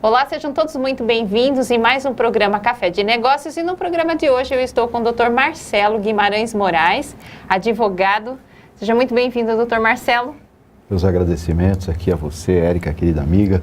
Olá, sejam todos muito bem-vindos em mais um programa Café de Negócios. E no programa de hoje eu estou com o Dr. Marcelo Guimarães Moraes, advogado. Seja muito bem-vindo, Dr. Marcelo. Meus agradecimentos aqui a você, Érica, querida amiga,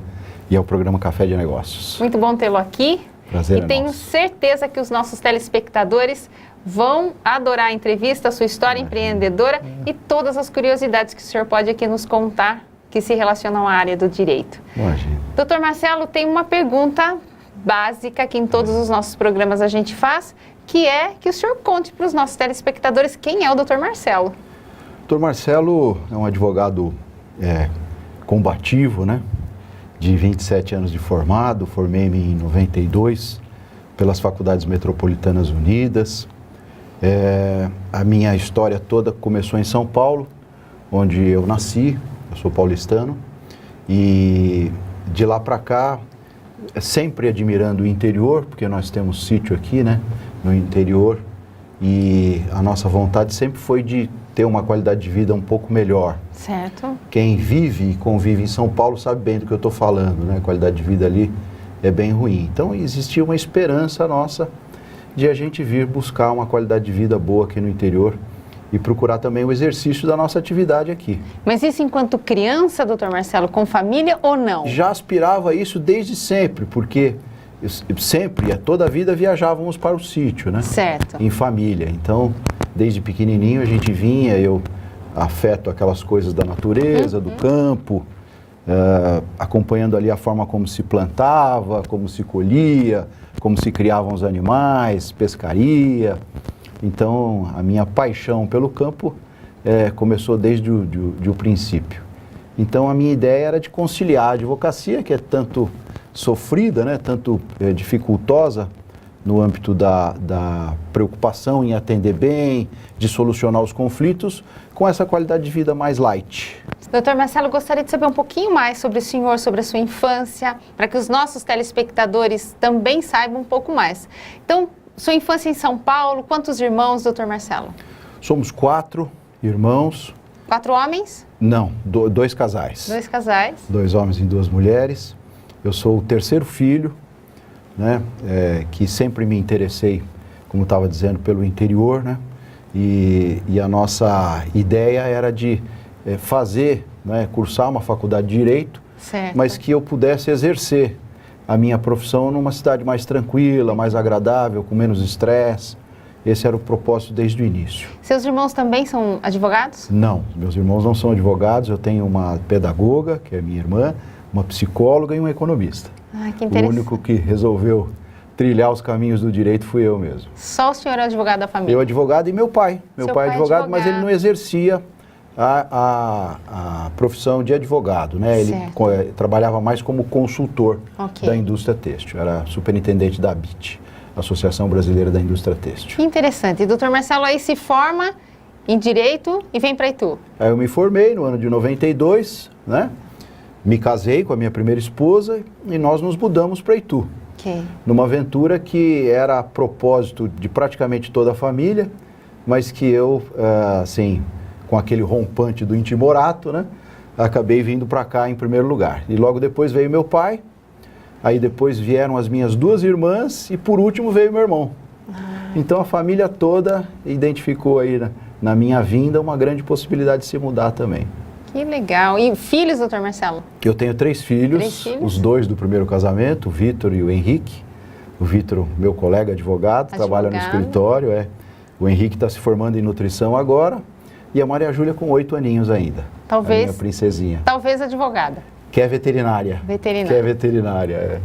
e ao programa Café de Negócios. Muito bom tê-lo aqui. Prazer e tenho certeza que os nossos telespectadores vão adorar a entrevista, a sua história empreendedora e todas as curiosidades que o senhor pode aqui nos contar que se relacionam à área do direito. Imagina. Doutor Marcelo, tem uma pergunta básica que em todos os nossos programas a gente faz, que é que o senhor conte para os nossos telespectadores quem é o Dr. Marcelo. Dr. Marcelo é um advogado combativo, né? De 27 anos de formado, formei-me em 92 pelas Faculdades Metropolitanas Unidas. A minha história toda começou em São Paulo, onde eu nasci. Eu sou paulistano e de lá para cá, sempre admirando o interior, porque nós temos sítio aqui, né, no interior, e a nossa vontade sempre foi de ter uma qualidade de vida um pouco melhor. Certo. Quem vive e convive em São Paulo sabe bem do que eu estou falando, né, a qualidade de vida ali é bem ruim. Então existia uma esperança nossa de a gente vir buscar uma qualidade de vida boa aqui no interior e procurar também o exercício da nossa atividade aqui. Mas isso enquanto criança, doutor Marcelo, com família ou não? Já aspirava a isso desde sempre, porque sempre, toda a vida viajávamos para o sítio, né? Certo. Em família. Então, desde pequenininho a gente vinha, eu afeto aquelas coisas da natureza, do campo, acompanhando ali a forma como se plantava, como se colhia, como se criavam os animais, pescaria. Então, a minha paixão pelo campo começou desde o princípio. Então, a minha ideia era de conciliar a advocacia, que é tanto sofrida, né, tanto dificultosa no âmbito da preocupação em atender bem, de solucionar os conflitos, com essa qualidade de vida mais light. Doutor Marcelo, gostaria de saber um pouquinho mais sobre o senhor, sobre a sua infância, para que os nossos telespectadores também saibam um pouco mais. Então, sua infância em São Paulo, quantos irmãos, doutor Marcelo? Somos 4 irmãos. 4 homens? Não, 2 casais. 2 casais. 2 homens e 2 mulheres. Eu sou o terceiro filho, né, que sempre me interessei, como estava dizendo, pelo interior, né, e a nossa ideia era de fazer, né, cursar uma faculdade de Direito, certo, mas que eu pudesse exercer a minha profissão numa cidade mais tranquila, mais agradável, com menos estresse. Esse era o propósito desde o início. Seus irmãos também são advogados? Não, meus irmãos não são advogados. Eu tenho uma pedagoga, que é minha irmã, uma psicóloga e um economista. Ah, que interessante. O único que resolveu trilhar os caminhos do direito fui eu mesmo. Só o senhor é advogado da família? Eu advogado e meu pai. Meu pai é advogado, mas ele não exercia a profissão de advogado, né? Ele trabalhava mais como consultor da indústria têxtil, era superintendente da ABIT, Associação Brasileira da Indústria Têxtil. Que interessante. E doutor Marcelo aí se forma em Direito e vem para Itu? Aí eu me formei no ano de 92, né? Me casei com a minha primeira esposa e nós nos mudamos para Itu. Numa aventura que era a propósito de praticamente toda a família, mas que eu, assim, com aquele rompante do intimorato, né, acabei vindo para cá em primeiro lugar. E logo depois veio meu pai, aí depois vieram as minhas 2 irmãs e por último veio meu irmão. Então a família toda identificou aí na minha vinda uma grande possibilidade de se mudar também. Que legal. E filhos, doutor Marcelo? Eu tenho 3 filhos, 3 filhos? Os 2 do primeiro casamento, o Vitor e o Henrique. O Vitor, meu colega advogado, trabalha no escritório. O Henrique está se formando em nutrição agora. E a Maria Júlia com 8 aninhos ainda. Talvez. A minha princesinha. Talvez advogada. Que é veterinária. Veterinária. Que é veterinária.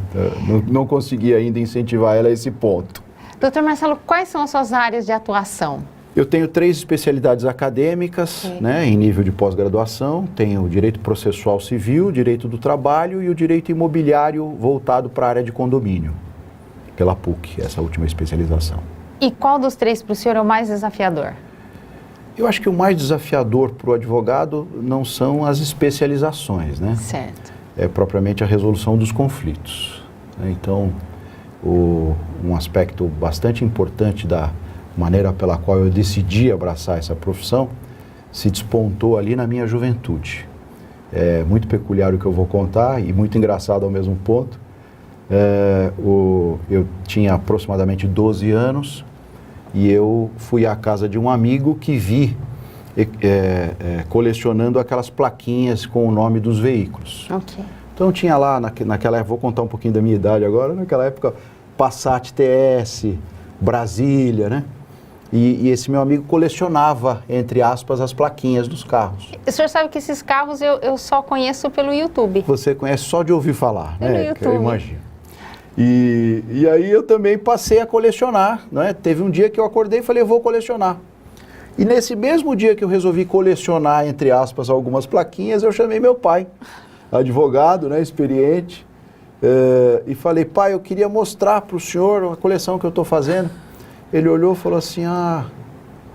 Não consegui ainda incentivar ela a esse ponto. Doutor Marcelo, quais são as suas áreas de atuação? Eu tenho 3 especialidades acadêmicas, né, em nível de pós-graduação. Tenho o Direito Processual Civil, Direito do Trabalho e o Direito Imobiliário voltado para a área de condomínio, pela PUC, essa última especialização. E qual dos 3 para o senhor é o mais desafiador? Eu acho que o mais desafiador para o advogado não são as especializações, né? Certo. É propriamente a resolução dos conflitos. Então, um aspecto bastante importante da maneira pela qual eu decidi abraçar essa profissão se despontou ali na minha juventude. É muito peculiar o que eu vou contar e muito engraçado ao mesmo ponto, Eu tinha aproximadamente 12 anos e eu fui à casa de um amigo que vi colecionando aquelas plaquinhas com o nome dos veículos. Ok. Então tinha lá, naquela época, vou contar um pouquinho da minha idade agora, naquela época, Passat TS, Brasília, né? E esse meu amigo colecionava, entre aspas, as plaquinhas dos carros. O senhor sabe que esses carros eu só conheço pelo YouTube. Você conhece só de ouvir falar, pelo né? YouTube. Eu imagino. E aí eu também passei a colecionar, né? Teve um dia que eu acordei e falei, eu vou colecionar. E nesse mesmo dia que eu resolvi colecionar, entre aspas, algumas plaquinhas, eu chamei meu pai, advogado, né? Experiente, e falei, pai, eu queria mostrar para o senhor a coleção que eu estou fazendo. Ele olhou e falou assim,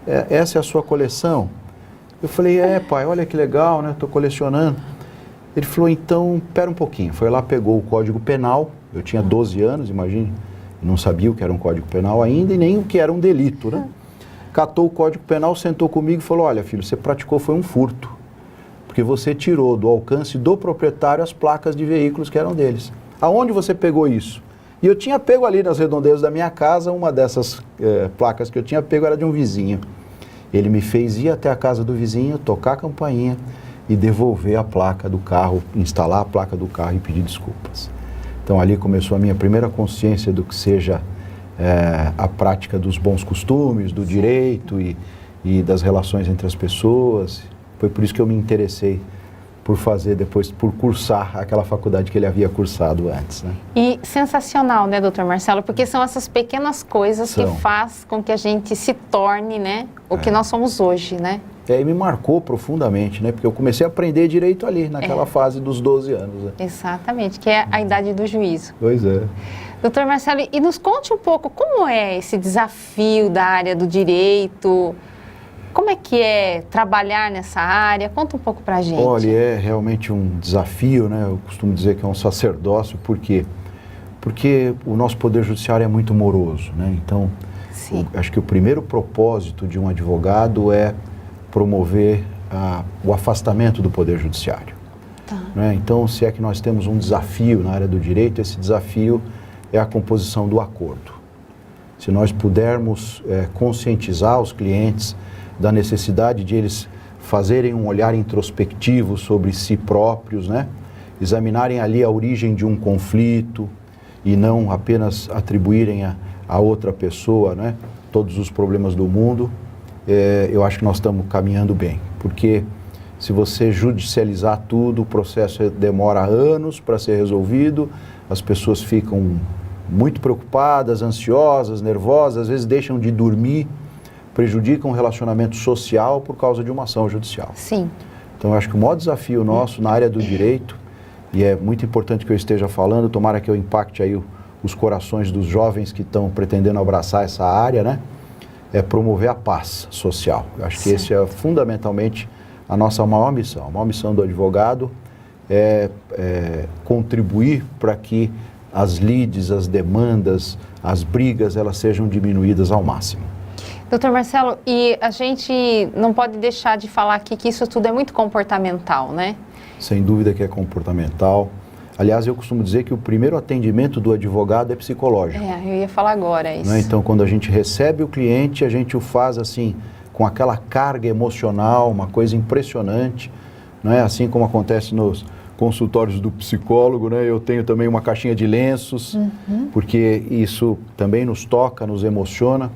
essa é a sua coleção? Eu falei, pai, olha que legal, né? Estou colecionando. Ele falou, então, pera um pouquinho. Foi lá, pegou o Código Penal, eu tinha 12 anos, imagine, não sabia o que era um Código Penal ainda e nem o que era um delito, né? Catou o Código Penal, sentou comigo e falou, olha, filho, você praticou foi um furto, porque você tirou do alcance do proprietário as placas de veículos que eram deles. Aonde você pegou isso? E eu tinha pego ali nas redondezas da minha casa, uma dessas placas que eu tinha pego era de um vizinho. Ele me fez ir até a casa do vizinho, tocar a campainha e devolver a placa do carro, instalar a placa do carro e pedir desculpas. Então ali começou a minha primeira consciência do que seja a prática dos bons costumes, do direito e das relações entre as pessoas. Foi por isso que eu me interessei por fazer depois, por cursar aquela faculdade que ele havia cursado antes, né? E sensacional, né, doutor Marcelo? Porque são essas pequenas coisas que faz com que a gente se torne, né, o que nós somos hoje, né? E me marcou profundamente, né? Porque eu comecei a aprender direito ali, naquela fase dos 12 anos. Né? Exatamente, que é a idade do juízo. Pois é. Doutor Marcelo, e nos conte um pouco como é esse desafio da área do direito. Como é que é trabalhar nessa área? Conta um pouco pra gente. Olha, é realmente um desafio, né? Eu costumo dizer que é um sacerdócio, por quê? Porque o nosso poder judiciário é muito moroso, né? Então, acho que o primeiro propósito de um advogado é promover o afastamento do poder judiciário. Tá. Né? Então, se é que nós temos um desafio na área do direito, esse desafio é a composição do acordo. Se nós pudermos conscientizar os clientes da necessidade de eles fazerem um olhar introspectivo sobre si próprios, né? Examinarem ali a origem de um conflito e não apenas atribuírem a outra pessoa, né? Todos os problemas do mundo, eu acho que nós estamos caminhando bem, porque se você judicializar tudo, o processo demora anos para ser resolvido, as pessoas ficam muito preocupadas, ansiosas, nervosas, às vezes deixam de dormir, prejudicam o relacionamento social por causa de uma ação judicial. Sim. Então, eu acho que o maior desafio nosso na área do direito, e é muito importante que eu esteja falando, tomara que eu impacte aí os corações dos jovens que estão pretendendo abraçar essa área, né? É promover a paz social. Eu acho que esse é fundamentalmente a nossa maior missão. A maior missão do advogado é contribuir para que as lides, as demandas, as brigas, elas sejam diminuídas ao máximo. Doutor Marcelo, e a gente não pode deixar de falar aqui que isso tudo é muito comportamental, né? Sem dúvida que é comportamental. Aliás, eu costumo dizer que o primeiro atendimento do advogado é psicológico. Eu ia falar agora isso. Né? Então, quando a gente recebe o cliente, a gente o faz assim, com aquela carga emocional, uma coisa impressionante, não é? Assim como acontece nos consultórios do psicólogo, né? Eu tenho também uma caixinha de lenços, porque isso também nos toca, nos emociona.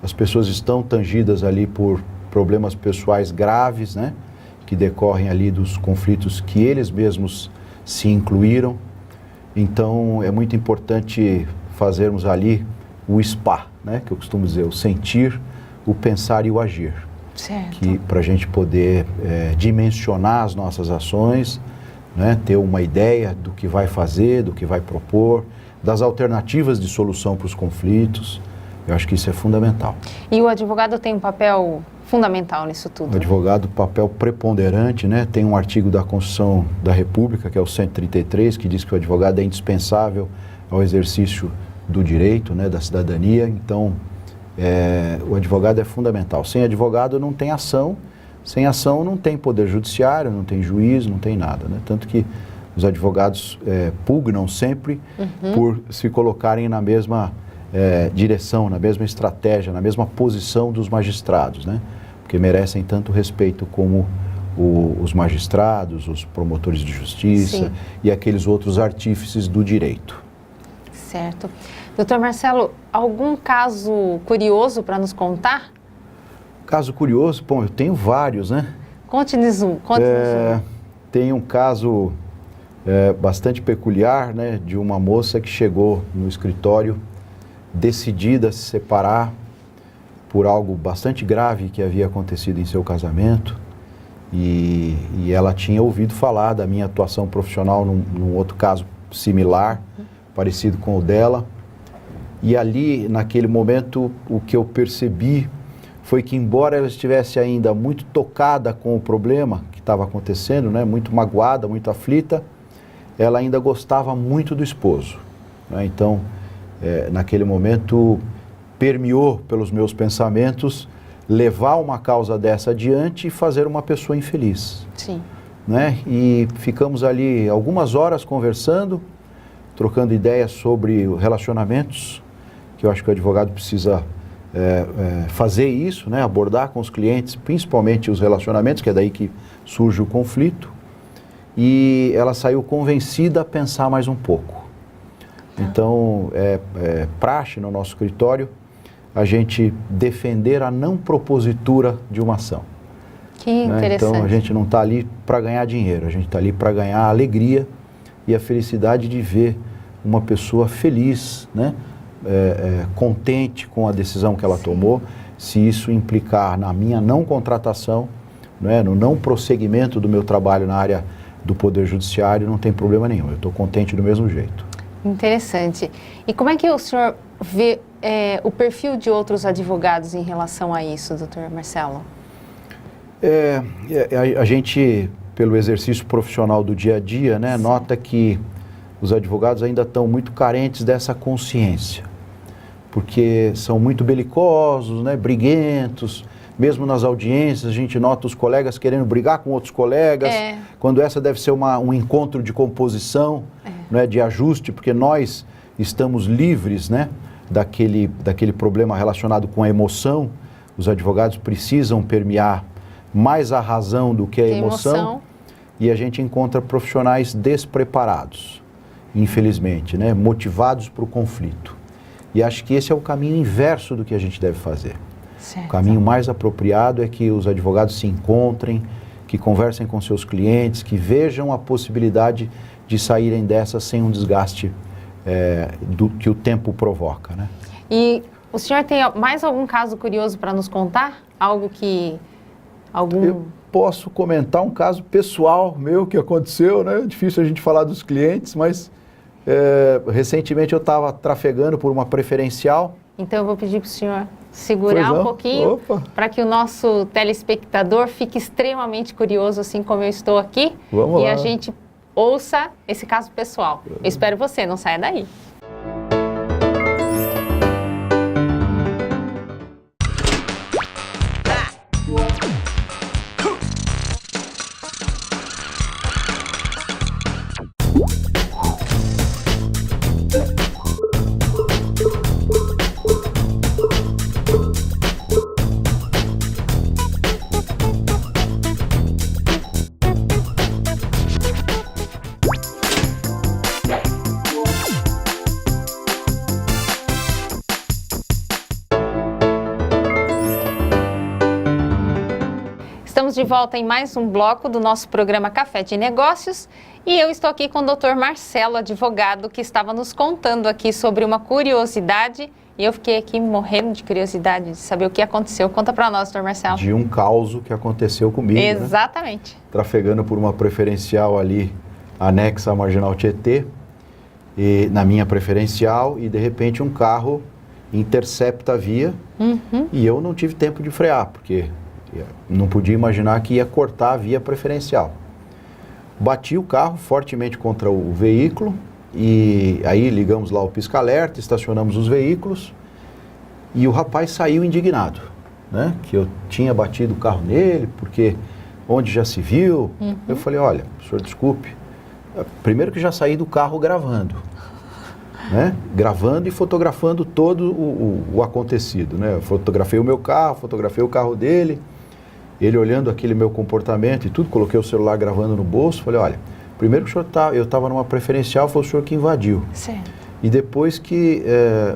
As pessoas estão tangidas ali por problemas pessoais graves, né? Que decorrem ali dos conflitos que eles mesmos se incluíram. Então, é muito importante fazermos ali o SPA, né? Que eu costumo dizer, o sentir, o pensar e o agir. Certo. Que para a gente poder dimensionar as nossas ações, né? Ter uma ideia do que vai fazer, do que vai propor, das alternativas de solução para os conflitos. Eu acho que isso é fundamental. E o advogado tem um papel fundamental nisso tudo? O advogado, papel preponderante, né? Tem um artigo da Constituição da República, que é o 133, que diz que o advogado é indispensável ao exercício do direito, né? Da cidadania. Então, o advogado é fundamental. Sem advogado não tem ação, sem ação não tem poder judiciário, não tem juiz, não tem nada, né? Tanto que os advogados pugnam sempre por se colocarem na mesma direção, na mesma estratégia, na mesma posição dos magistrados, né? Porque merecem tanto respeito como os magistrados, os promotores de justiça Sim. e aqueles outros artífices do direito. Certo. Doutor Marcelo, algum caso curioso para nos contar? Caso curioso, bom, eu tenho vários, né? Conte-nos um. Tem um caso bastante peculiar, né, de uma moça que chegou no escritório decidida a se separar por algo bastante grave que havia acontecido em seu casamento e ela tinha ouvido falar da minha atuação profissional num outro caso similar, parecido com o dela, e ali, naquele momento, o que eu percebi foi que, embora ela estivesse ainda muito tocada com o problema que estava acontecendo, né, muito magoada, muito aflita, ela ainda gostava muito do esposo, né? Então, naquele momento, permeou pelos meus pensamentos levar uma causa dessa adiante e fazer uma pessoa infeliz. Sim. Né? E ficamos ali algumas horas conversando, trocando ideias sobre relacionamentos, que eu acho que o advogado precisa fazer isso, né? Abordar com os clientes, principalmente os relacionamentos, que é daí que surge o conflito. E ela saiu convencida a pensar mais um pouco. Então, é praxe no nosso escritório a gente defender a não propositura de uma ação. Que Né? interessante. Então, a gente não está ali para ganhar dinheiro, a gente está ali para ganhar a alegria e a felicidade de ver uma pessoa feliz, né? Contente com a decisão que ela tomou, se isso implicar na minha não contratação, né? No não prosseguimento do meu trabalho na área do Poder Judiciário, não tem problema nenhum, eu estou contente do mesmo jeito. Interessante. E como é que o senhor vê o perfil de outros advogados em relação a isso, doutor Marcelo? A gente, pelo exercício profissional do dia a dia, né, nota que os advogados ainda estão muito carentes dessa consciência, porque são muito belicosos, né, briguentos. Mesmo nas audiências, a gente nota os colegas querendo brigar com outros colegas, quando essa deve ser um encontro de composição, né, de ajuste, porque nós estamos livres, né, daquele problema relacionado com a emoção. Os advogados precisam permear mais a razão do que a emoção, e a gente encontra profissionais despreparados, infelizmente, né, motivados para o conflito. E acho que esse é o caminho inverso do que a gente deve fazer. Certo. O caminho mais apropriado é que os advogados se encontrem, que conversem com seus clientes, que vejam a possibilidade de saírem dessa sem um desgaste que o tempo provoca, né? E o senhor tem mais algum caso curioso para nos contar? Eu posso comentar um caso pessoal meu que aconteceu, né? É difícil a gente falar dos clientes, mas recentemente eu estava trafegando por uma preferencial. Então eu vou pedir para o senhor segurar um pouquinho para que o nosso telespectador fique extremamente curioso, assim como eu estou aqui. Vamos lá. A gente ouça esse caso pessoal. Eu espero você, não saia daí. Estamos de volta em mais um bloco do nosso programa Café de Negócios e eu estou aqui com o Dr. Marcelo, advogado, que estava nos contando aqui sobre uma curiosidade e eu fiquei aqui morrendo de curiosidade de saber o que aconteceu. Conta para nós, Dr. Marcelo. De um caos que aconteceu comigo. Exatamente. Né? Trafegando por uma preferencial ali anexa à Marginal Tietê, na minha preferencial, e de repente um carro intercepta a via e eu não tive tempo de frear, porque não podia imaginar que ia cortar a via preferencial. Bati o carro fortemente contra o veículo e aí ligamos lá o pisca-alerta, estacionamos os veículos e o rapaz saiu indignado, né? Que eu tinha batido o carro nele, porque onde já se viu. Eu falei, olha, senhor, desculpe, Primeiro que já saí do carro gravando, né? Gravando e fotografando todo o acontecido, né? Eu fotografei o meu carro, fotografei o carro dele, ele olhando aquele meu comportamento e tudo, coloquei o celular gravando no bolso, falei, olha, primeiro que eu estava numa preferencial, foi o senhor que invadiu. Certo. E depois que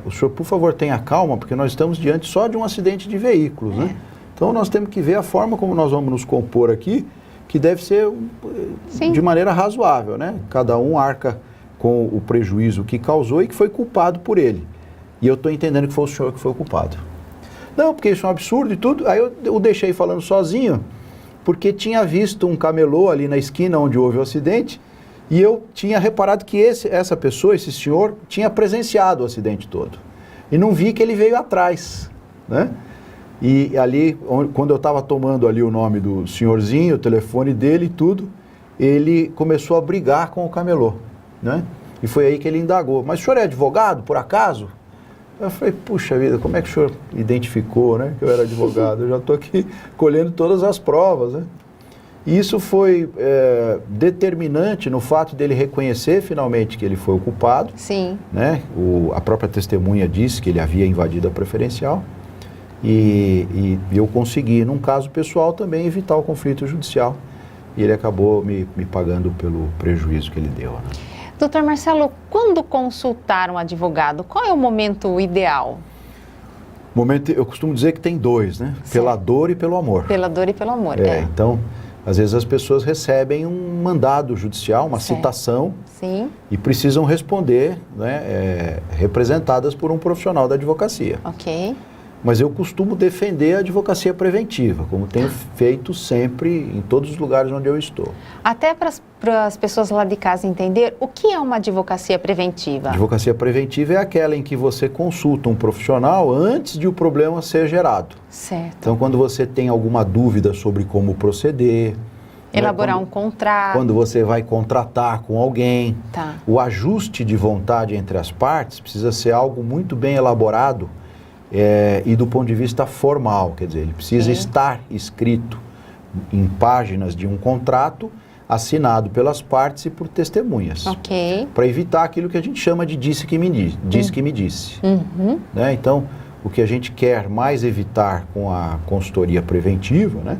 o senhor, por favor, tenha calma, porque nós estamos diante só de um acidente de veículos, né? Então nós temos que ver a forma como nós vamos nos compor aqui, que deve ser de maneira razoável, né? Cada um arca com o prejuízo que causou e que foi culpado por ele. E eu estou entendendo que foi o senhor que foi o culpado. Não, porque isso é um absurdo e tudo. Aí eu o deixei falando sozinho, porque tinha visto um camelô ali na esquina onde houve o acidente, e eu tinha reparado que essa pessoa, esse senhor, tinha presenciado o acidente todo. E não vi que ele veio atrás, né? E ali, quando eu estava tomando ali o nome do senhorzinho, o telefone dele e tudo, ele começou a brigar com o camelô, né? E foi aí que ele indagou. Mas o senhor é advogado, por acaso? Eu falei, puxa vida, como é que o senhor identificou, né, que eu era advogado? Eu já estou aqui colhendo todas as provas, né? E isso foi determinante no fato dele reconhecer finalmente que ele foi o culpado. Sim. Né? A própria testemunha disse que ele havia invadido a preferencial. E eu consegui, num caso pessoal, também evitar o conflito judicial. E ele acabou me pagando pelo prejuízo que ele deu. Né? Doutor Marcelo, quando consultar um advogado, qual é o momento ideal? Eu costumo dizer que tem dois, né? Certo. Pela dor e pelo amor. Pela dor e pelo amor, Então, às vezes as pessoas recebem um mandado judicial, uma citação, sim, e precisam responder, né, representadas por um profissional da advocacia. Ok. Mas eu costumo defender a advocacia preventiva, como tenho feito sempre em todos os lugares onde eu estou. Até para as pessoas lá de casa entender o que é uma advocacia preventiva. Advocacia preventiva é aquela em que você consulta um profissional antes de o problema ser gerado. Certo. Então, quando você tem alguma dúvida sobre como proceder... Elaborar um contrato. Quando você vai contratar com alguém, Tá. O ajuste de vontade entre as partes precisa ser algo muito bem elaborado e do ponto de vista formal, quer dizer, ele precisa estar escrito em páginas de um contrato assinado pelas partes e por testemunhas. Ok. Para evitar aquilo que a gente chama de disse que me disse. Uhum. Né? Então, o que a gente quer mais evitar com a consultoria preventiva, né?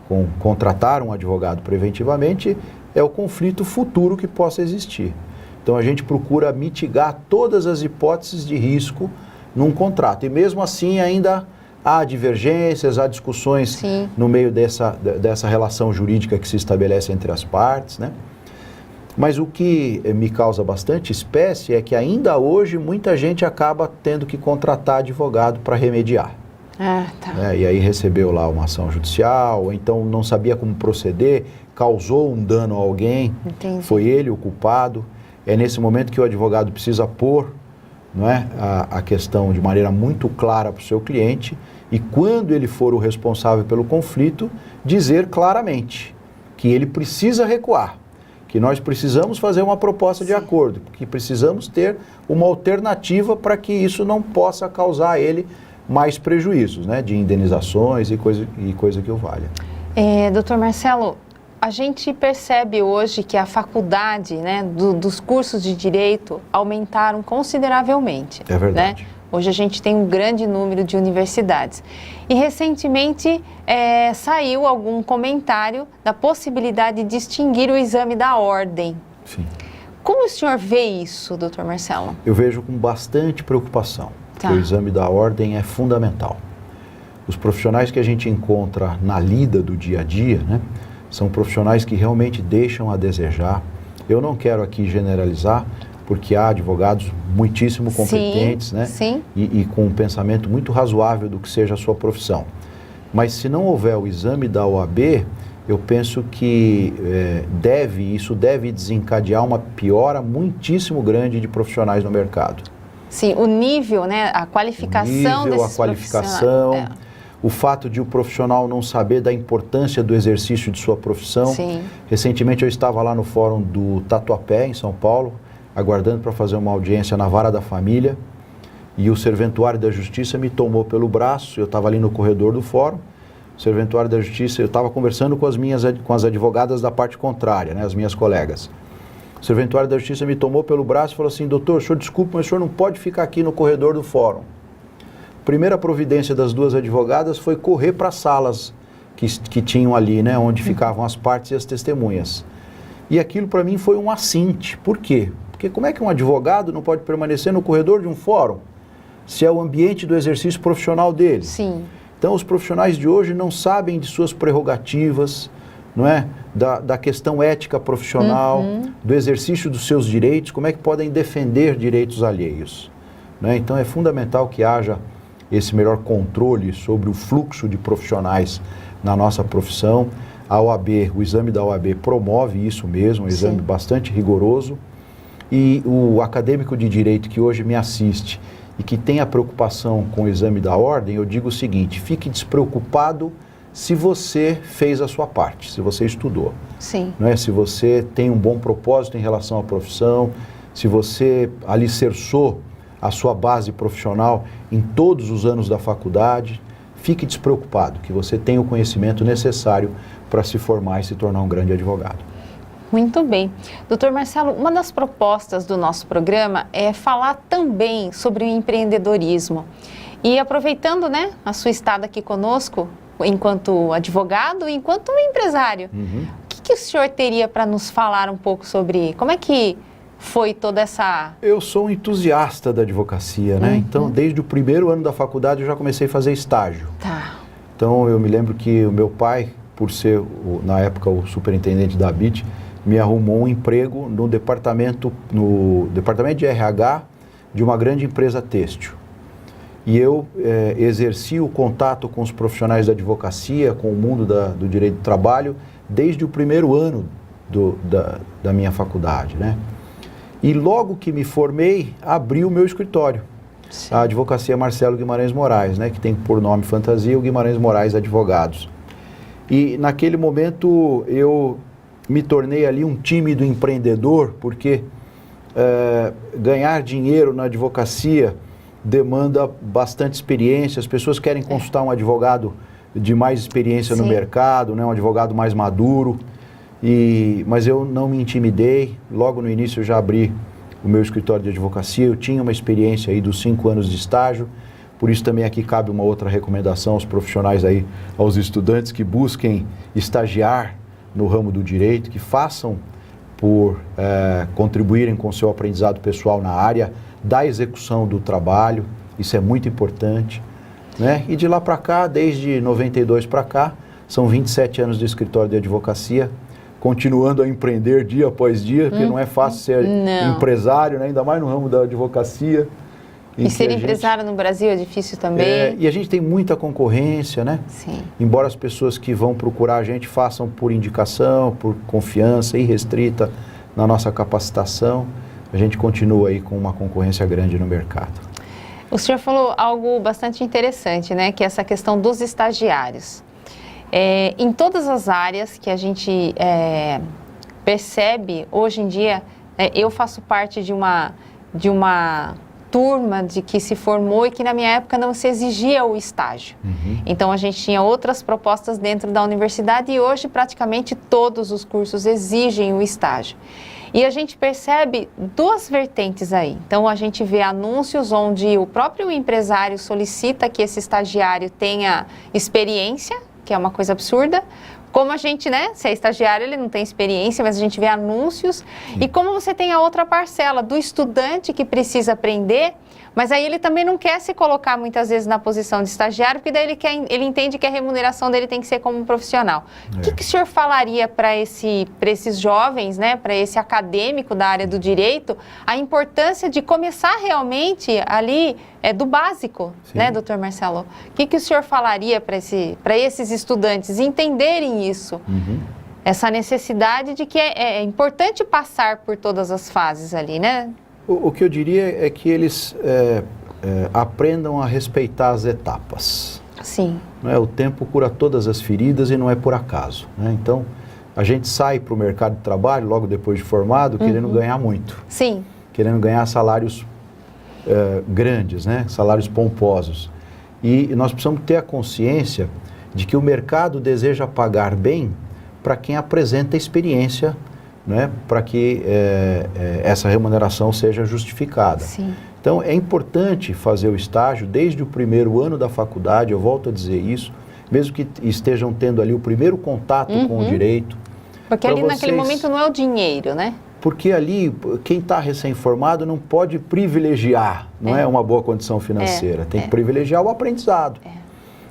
Com contratar um advogado preventivamente, é o conflito futuro que possa existir. Então, a gente procura mitigar todas as hipóteses de risco num contrato. E mesmo assim, ainda há divergências, há discussões Sim. no meio dessa relação jurídica que se estabelece entre as partes, né? Mas o que me causa bastante espécie é que ainda hoje muita gente acaba tendo que contratar advogado para remediar. Ah, tá. E aí recebeu lá uma ação judicial, ou então não sabia como proceder, causou um dano a alguém, Entendi. foi ele o culpado. É nesse momento que o advogado precisa pôr, não é, a questão de maneira muito clara para o seu cliente, e quando ele for o responsável pelo conflito, dizer claramente que ele precisa recuar, que nós precisamos fazer uma proposta de acordo, que precisamos ter uma alternativa para que isso não possa causar a ele mais prejuízos, né, de indenizações e coisa que o valha. Doutor Marcelo, a gente percebe hoje que a faculdade, né, dos cursos de direito aumentaram consideravelmente. É verdade. Né? Hoje a gente tem um grande número de universidades. E recentemente saiu algum comentário da possibilidade de extinguir o exame da ordem. Sim. Como o senhor vê isso, doutor Marcelo? Eu vejo com bastante preocupação, Tá. porque o exame da ordem é fundamental. Os profissionais que a gente encontra na lida do dia a dia, né, são profissionais que realmente deixam a desejar. Eu não quero aqui generalizar, porque há advogados muitíssimo competentes, sim, né? Sim. E com um pensamento muito razoável do que seja a sua profissão. Mas se não houver o exame da OAB, eu penso que isso deve desencadear uma piora muitíssimo grande de profissionais no mercado. Sim, o nível, né, a qualificação desses a qualificação, profissionais. o fato de o profissional não saber da importância do exercício de sua profissão. Sim. Recentemente eu estava lá no fórum do Tatuapé, em São Paulo, aguardando para fazer uma audiência na Vara da Família, e o Serventuário da Justiça me tomou pelo braço. Eu estava ali no corredor do fórum, o Serventuário da Justiça, eu estava conversando com as advogadas da parte contrária, né, as minhas colegas. O serventuário da Justiça me tomou pelo braço e falou assim, doutor, o senhor desculpa, mas o senhor não pode ficar aqui no corredor do fórum. Primeira providência das duas advogadas foi correr para as salas que tinham ali, né, onde ficavam as partes e as testemunhas. E aquilo para mim foi um assinte. Por quê? Porque como é que um advogado não pode permanecer no corredor de um fórum, se é o ambiente do exercício profissional dele? Sim. Então, os profissionais de hoje não sabem de suas prerrogativas, não é? Da questão ética profissional, do exercício dos seus direitos, como é que podem defender direitos alheios, né? Então, é fundamental que haja esse melhor controle sobre o fluxo de profissionais na nossa profissão. A OAB, o exame da OAB promove isso mesmo, um exame bastante rigoroso. E o acadêmico de direito que hoje me assiste e que tem a preocupação com o exame da ordem, eu digo o seguinte, fique despreocupado se você fez a sua parte, se você estudou. Sim. Não é? Se você tem um bom propósito em relação à profissão, se você alicerçou a sua base profissional em todos os anos da faculdade, fique despreocupado, que você tem o conhecimento necessário para se formar e se tornar um grande advogado. Muito bem. Doutor Marcelo, uma das propostas do nosso programa é falar também sobre o empreendedorismo. E aproveitando, né, a sua estada aqui conosco, enquanto advogado e enquanto empresário, o que o senhor teria para nos falar um pouco sobre como é que foi toda essa... Eu sou um entusiasta da advocacia, né? Então, desde o primeiro ano da faculdade, eu já comecei a fazer estágio. Tá. Então, eu me lembro que o meu pai, por ser, na época, o superintendente da ABIT, me arrumou um emprego no departamento de RH de uma grande empresa têxtil. E eu exerci o contato com os profissionais da advocacia, com o mundo do direito do trabalho, desde o primeiro ano da minha faculdade, né? E logo que me formei, abri o meu escritório, a Advocacia Marcelo Guimarães Moraes, né, que tem por nome fantasia o Guimarães Moraes Advogados. E naquele momento eu me tornei ali um tímido empreendedor, porque ganhar dinheiro na advocacia demanda bastante experiência, as pessoas querem consultar um advogado de mais experiência no mercado, né, um advogado mais maduro. Mas eu não me intimidei, logo no início eu já abri o meu escritório de advocacia, eu tinha uma experiência aí dos 5 anos de estágio, por isso também aqui cabe uma outra recomendação aos profissionais aí, aos estudantes que busquem estagiar no ramo do direito, que façam por contribuírem com o seu aprendizado pessoal na área da execução do trabalho, isso é muito importante, né? E de lá para cá, desde 92 para cá, são 27 anos de escritório de advocacia, continuando a empreender dia após dia, porque não é fácil ser empresário, né? Ainda mais no ramo da advocacia. E ser empresário no Brasil é difícil também. E a gente tem muita concorrência, né? Sim. Embora as pessoas que vão procurar a gente façam por indicação, por confiança irrestrita na nossa capacitação, a gente continua aí com uma concorrência grande no mercado. O senhor falou algo bastante interessante, né? Que é essa questão dos estagiários. Em todas as áreas que a gente percebe, hoje em dia, eu faço parte de uma turma de que se formou e que na minha época não se exigia o estágio. Então a gente tinha outras propostas dentro da universidade e hoje praticamente todos os cursos exigem o estágio. E a gente percebe duas vertentes aí. Então a gente vê anúncios onde o próprio empresário solicita que esse estagiário tenha experiência, que é uma coisa absurda. Como a gente, né, se é estagiário, ele não tem experiência, mas a gente vê anúncios. E como você tem a outra parcela do estudante que precisa aprender, mas aí ele também não quer se colocar muitas vezes na posição de estagiário, porque daí ele entende que a remuneração dele tem que ser como um profissional. O que o senhor falaria para esses jovens, né, para esse acadêmico da área do direito, a importância de começar realmente ali do básico, né, doutor Marcelo? O que o senhor falaria para esses estudantes entenderem isso? Essa necessidade de que é importante passar por todas as fases ali, né? O que eu diria é que eles aprendam a respeitar as etapas. Sim. Não é? O tempo cura todas as feridas e não é por acaso, né? Então, a gente sai para o mercado de trabalho, logo depois de formado, querendo ganhar muito. Sim. Querendo ganhar salários grandes, né? Salários pomposos. E nós precisamos ter a consciência de que o mercado deseja pagar bem para quem apresenta experiência né, para que essa remuneração seja justificada. Sim. Então, é importante fazer o estágio desde o primeiro ano da faculdade, eu volto a dizer isso, mesmo que estejam tendo ali o primeiro contato com o direito. Porque ali naquele momento não é o dinheiro, né? Porque ali, quem está recém-formado não pode privilegiar, não é uma boa condição financeira, tem que privilegiar o aprendizado.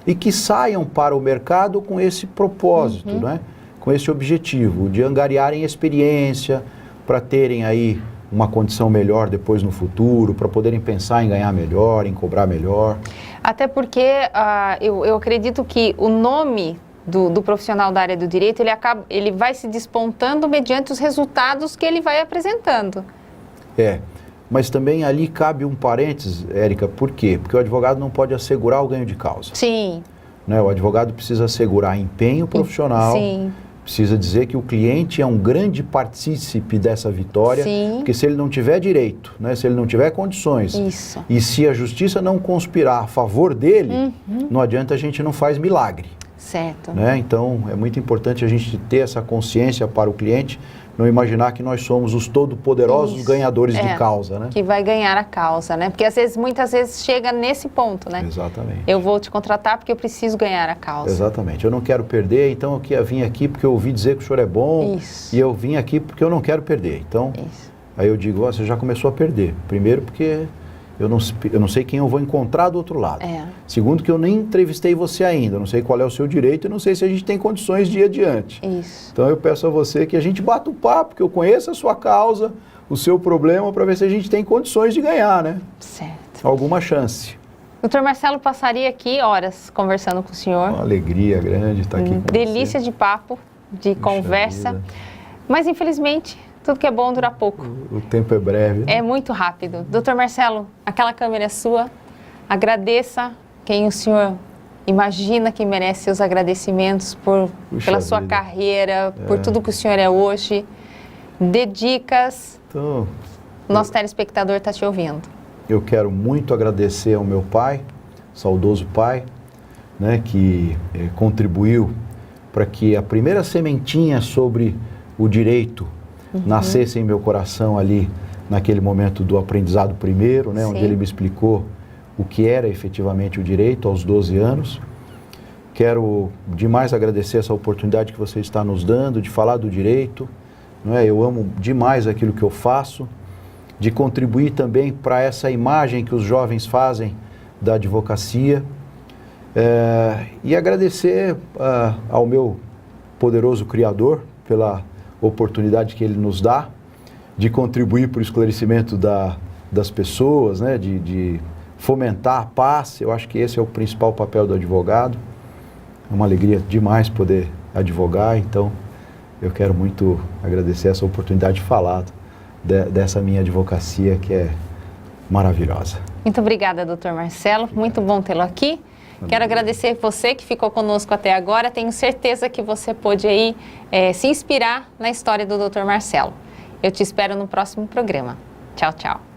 E que saiam para o mercado com esse propósito, né? Com esse objetivo, de angariarem experiência, para terem aí uma condição melhor depois no futuro, para poderem pensar em ganhar melhor, em cobrar melhor. Até porque eu acredito que o nome do profissional da área do direito, ele vai se despontando mediante os resultados que ele vai apresentando. Mas também ali cabe um parênteses, Érica, por quê? Porque o advogado não pode assegurar o ganho de causa. Sim. Né? O advogado precisa assegurar empenho profissional, sim. Precisa dizer que o cliente é um grande partícipe dessa vitória, sim. Porque se ele não tiver direito, né? Se ele não tiver condições, isso. E se a justiça não conspirar a favor dele, não adianta, a gente não faz milagre. Certo. Né? Então, é muito importante a gente ter essa consciência para o cliente, não imaginar que nós somos os todo-poderosos ganhadores de causa, né? Que vai ganhar a causa, né? Porque muitas vezes chega nesse ponto, né? Exatamente. Eu vou te contratar porque eu preciso ganhar a causa. Exatamente. Eu não quero perder, então eu vim aqui porque eu ouvi dizer que o senhor é bom. Isso. E eu vim aqui porque eu não quero perder. Então, aí eu digo, você já começou a perder. Primeiro porque eu não sei quem eu vou encontrar do outro lado. Segundo, que eu nem entrevistei você ainda, eu não sei qual é o seu direito e não sei se a gente tem condições de ir adiante. Isso. Então eu peço a você que a gente bata o papo, que eu conheça a sua causa, o seu problema, para ver se a gente tem condições de ganhar, né? Certo. Alguma chance. Doutor Marcelo, passaria aqui horas conversando com o senhor. Uma alegria grande estar aqui com Delícia você. de papo, de conversa. Vida. Mas infelizmente, tudo que é bom dura pouco. O tempo é breve. Né? É muito rápido. Doutor Marcelo, aquela câmera é sua. Agradeça quem o senhor imagina que merece seus agradecimentos pela sua carreira, por tudo que o senhor é hoje. Dê dicas. Então, nosso telespectador está te ouvindo. Eu quero muito agradecer ao meu pai, saudoso pai, né, que contribuiu para que a primeira sementinha sobre o direito nascesse em meu coração ali, naquele momento do aprendizado primeiro, né, onde ele me explicou o que era efetivamente o direito aos 12 anos. Quero demais agradecer essa oportunidade que você está nos dando de falar do direito. Não é? Eu amo demais aquilo que eu faço, de contribuir também para essa imagem que os jovens fazem da advocacia. E agradecer ao meu poderoso Criador pela oportunidade que ele nos dá de contribuir para o esclarecimento das pessoas, né? de fomentar a paz. Eu acho que esse é o principal papel do advogado. É uma alegria demais poder advogar, então eu quero muito agradecer essa oportunidade de falar dessa minha advocacia que é maravilhosa. Muito obrigada, doutor Marcelo. Muito bom tê-lo aqui. Quero agradecer você que ficou conosco até agora. Tenho certeza que você pôde aí se inspirar na história do doutor Marcelo. Eu te espero no próximo programa. Tchau, tchau.